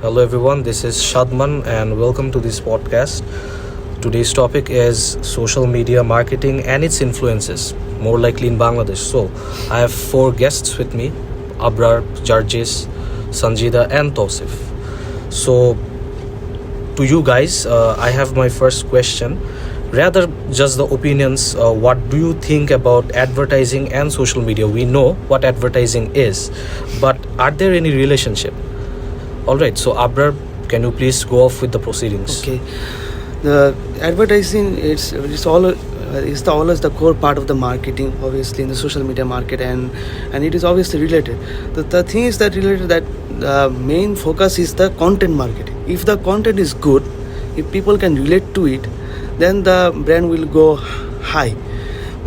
Hello everyone, this is Shadman and welcome to this podcast. Today's topic is social media marketing and its influences, more likely in Bangladesh. So, I have four guests with me, Abrar, Jarjis, Sanjida and Tosif. So, to you guys, I have my first question. Rather, just the opinions. What do you think about advertising and social media? We know what advertising is, but are there any relationship? All right. So, Abrar, can you please go off with the proceedings? Okay, the advertising it's all is the always the core part of the marketing, obviously in the social media market, and it is obviously related. The thing is that related that the main focus is the content marketing. If the content is good, if people can relate to it, then the brand will go high.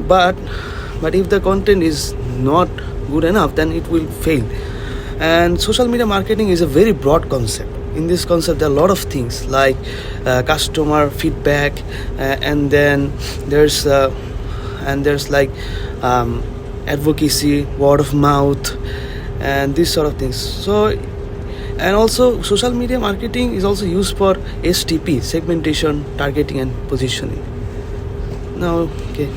But if the content is not good enough, then it will fail. And social media marketing is a very broad concept. In this concept there are a lot of things like customer feedback, and then there's like advocacy, word of mouth, and these sort of things. So, and also social media marketing is also used for STP, segmentation, targeting and positioning. Now, okay.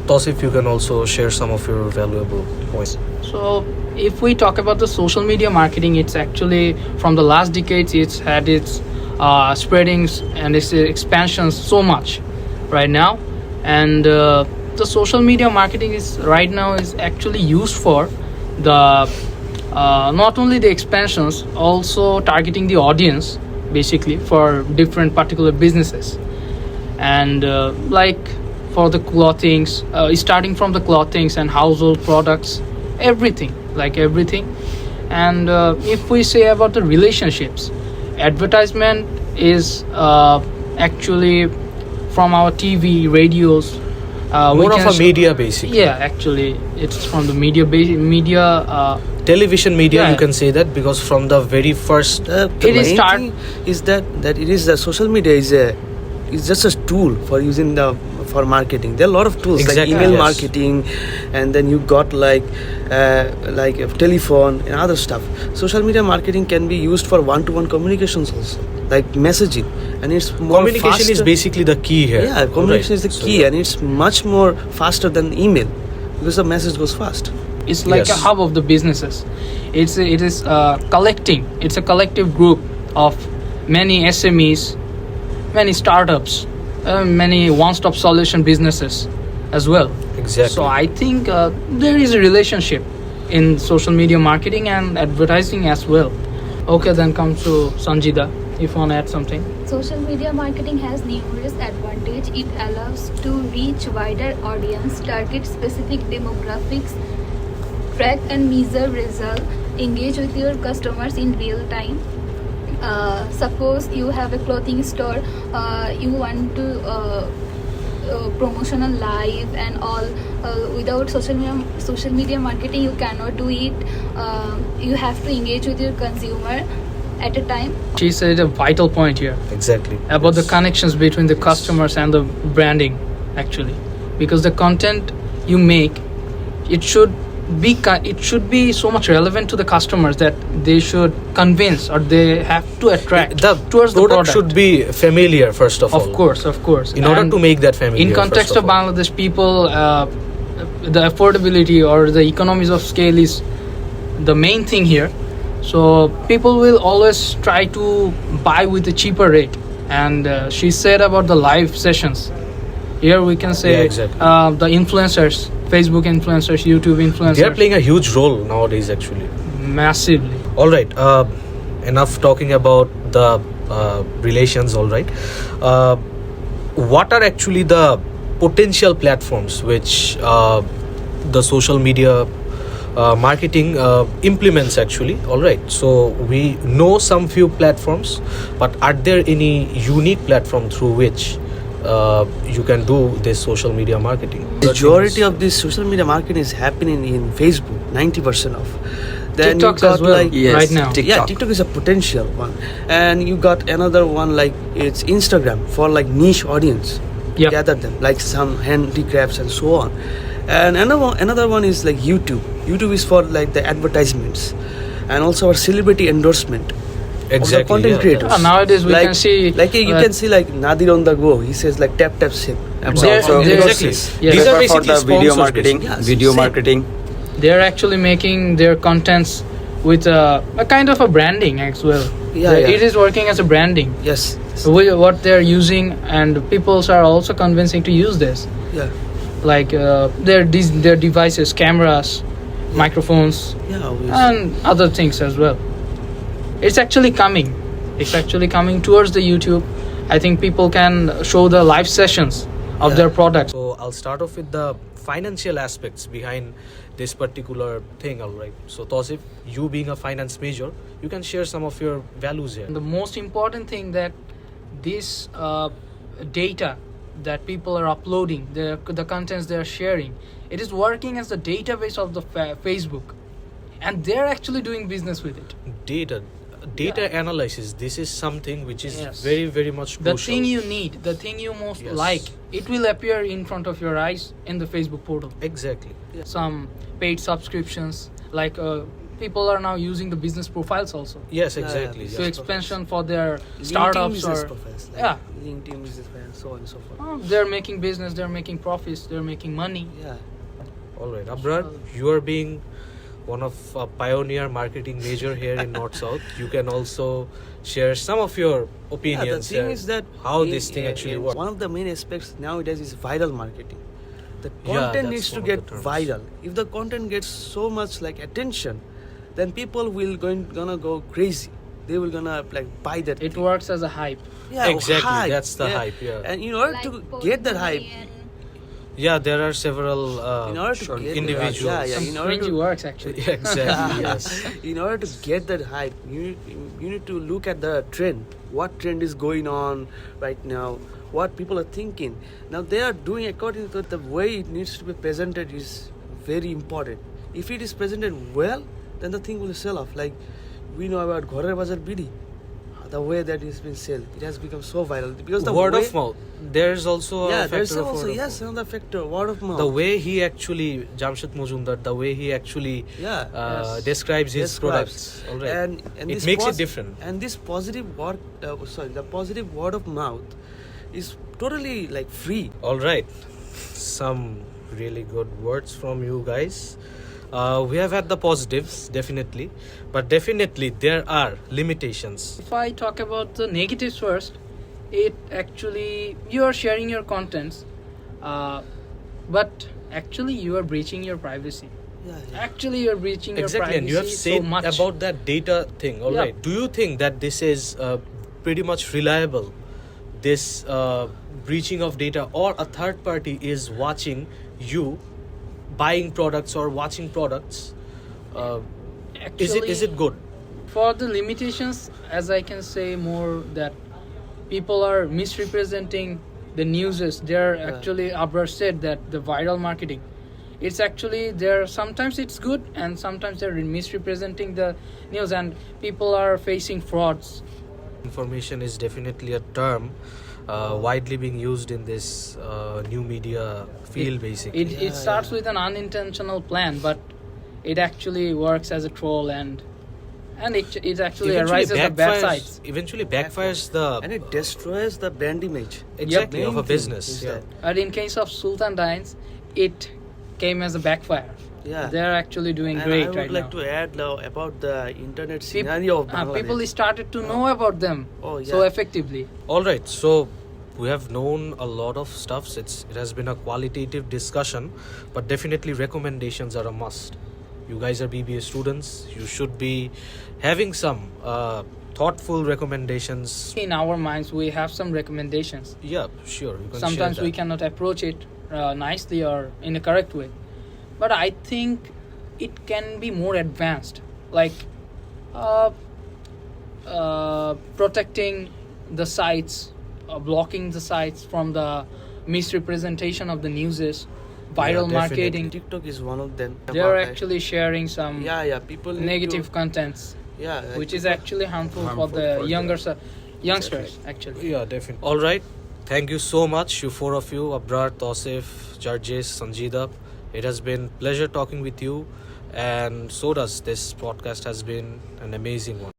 Tosif, you can also share some of your valuable points. So, if we talk about the social media marketing, it's actually from the last decades, it's had its spreadings and its expansions so much right now, and the social media marketing is right now is actually used for the not only the expansions, also targeting the audience basically for different particular businesses, and like for the clothings, starting from the clothings and household products, everything. And if we say about the relationships, advertisement is actually from our TV, radios, More of a media, basically. yeah, actually it's from the media Television media, Yeah. you can say that, because from the very first The It is main start- thing is that it is the social media is just a tool for using for marketing. There are a lot of tools Exactly, like email yes. marketing, and then you got like a telephone and other stuff. Social media marketing can be used for one-to-one communications also, like messaging, and it's more communication is faster. basically the key here. Yeah, communication Right. is the So, key, yeah. and it's much more faster than email because the message goes fast. It's like Yes. a hub of the businesses. It is collecting. It's a collective group of many SMEs, many startups, many one-stop solution businesses as well. Exactly. So I think there is a relationship in social media marketing and advertising as well. Okay, then come to Sanjida. If you want to add something. Social media marketing has numerous advantages. It allows to reach wider audience, target specific demographics, track and measure results, engage with your customers in real time. Suppose you have a clothing store, you want to promotion on live and all. Without social media marketing, you cannot do it. You have to engage with your consumer at a time. She said a vital point here Exactly. about Yes. the connections between the customers and the branding, actually, because the content you make, it should be so much relevant to the customers that they should convince or they have to attract The towards the product product. should be familiar, first of all. Of course. In order And to make that familiar. in context first of all. Bangladesh people, the affordability or the economies of scale is the main thing here. So people will always try to buy with a cheaper rate. And she said about the live sessions. Here we can say Yeah, exactly. the influencers, Facebook influencers, YouTube influencers, They are playing a huge role nowadays, actually. massively. All right. Enough talking about the relations. All right. What are actually the potential platforms which the social media marketing implements actually? All right. So we know some few platforms, but are there any unique platform through which you can do this social media marketing? Majority of this social media marketing is happening in Facebook, 90% of. Then TikTok you got as well, like Yes, right now. TikTok. yeah, TikTok is a potential one, and you got another one like it's Instagram for like niche audience. Yep. Gather them like some handicrafts and so on, and another one is like YouTube. YouTube is for like the advertisements, and also our celebrity endorsement. Exactly, content yeah, creators. that's- Nowadays we can see like you can see like Nadir on the go. He says like tap ship. There- So- there- Exactly. Yes. These are for basically the video sponsors, marketing, basically. Yes, video same. marketing. they're actually making their contents with a kind of a branding as well. Yeah, yeah. It is working as a branding. Yes. What they're using, and people are also convincing to use this, Yeah. like their devices, cameras, microphones, Yeah. Obviously. and other things as well. It's actually coming. It's actually coming towards the YouTube. I think people can show the live sessions of Yeah. their products. So I'll start off with the financial aspects behind this particular thing. All right. So Tausif, you being a finance major, you can share some of your values here. The most important thing that this data that people are uploading, the contents they are sharing, it is working as the database of the Facebook, and they're actually doing business with it. Data analysis. This is something which is Yes. very, very much The crucial. thing you need, the thing you most Yes. like, it will appear in front of your eyes in the Facebook portal. Exactly. Some paid subscriptions, like people are now using the business profiles also. Yes, Yeah, exactly. yeah. So yes. expansion for their LinkedIn startups business or profiles, like yeah. LinkedIn business profiles, so on and so forth. They're making business, they're making profits, they're making money. Yeah. All right, Abrar, you are being one of a pioneer marketing major here in North South. You can also share some of your opinions. Yeah, the thing here, is that how this thing actually works. One of the main aspects nowadays is viral marketing. The Yeah, content that's needs to one of the get terms. viral. If the content gets so much like attention, then people will gonna go crazy. They will gonna like buy that. It thing. works as a hype. Yeah, Exactly, hype, that's the hype, yeah. And in order Like to post get that money hype, and Yeah, there are several in order to get individuals. yeah, yeah, Some in order cringy to, works actually. Exactly, yes. in order to get that hype, you need to look at the trend. What trend is going on right now? What people are thinking. Now they are doing according to the way it needs to be presented is very important. If it is presented well, then the thing will sell off. Like we know about Ghorer Bazar Bidi, the way that it's been sold, it has become so viral because the Word way, of mouth. There's also Yeah, a there's factor of also word of yes mouth. another factor. Word of mouth. The way he actually, Jamshed Mujumdar, the way he actually Yeah. Yes. describes his Describes. products. All right. and it this makes it pos- different. And this positive word, the positive word of mouth is totally like free. All right, some really good words from you guys. We have had the positives, definitely, but definitely there are limitations. If I talk about the negatives first, it actually you are sharing your contents, but actually you are breaching your privacy. Yeah, Actually, you are breaching Exactly, your and you have privacy so said much. about that data thing. All Yeah. right, do you think that this is pretty much reliable? This breaching of data, or a third party is watching you buying products or watching products? Is it good? For the limitations, as I can say more that people are misrepresenting the newses. They're actually Abrar said that the viral marketing. It's actually there. Sometimes it's good, and sometimes they're misrepresenting the news, and people are facing frauds. Information is definitely a term widely being used in this new media field, basically. It starts with an unintentional plan, but it actually works as a troll, and it actually arises the bad sides. Eventually backfires the And it destroys the brand image. exactly Main of a thing business. is Yeah. that. But in case of Sultan Dines, it came as a backfire. Yeah. They're actually doing And great I would right like now. to add about the internet scenario of Bangladesh. People started to know about them Oh, so yeah. effectively. All right, so we have known a lot of stuffs. It has been a qualitative discussion, but definitely recommendations are a must. You guys are BBA students. You should be having some thoughtful recommendations. In our minds, we have some recommendations. Yeah, sure. You can Sometimes share we that. cannot approach it nicely or in a correct way. But I think it can be more advanced, like protecting the sites, blocking the sites from the misrepresentation of the newses, viral Yeah, marketing. TikTok is one of them. They're About, actually sharing some yeah, people need negative to, contents, yeah, which is actually harmful Harmful for the for youngsters actually. Yeah, definitely. All right. Thank you so much, you four of you, Abrar, Tausif, Jarjes, Sanjida. It has been pleasure talking with you, and so does this podcast has been an amazing one.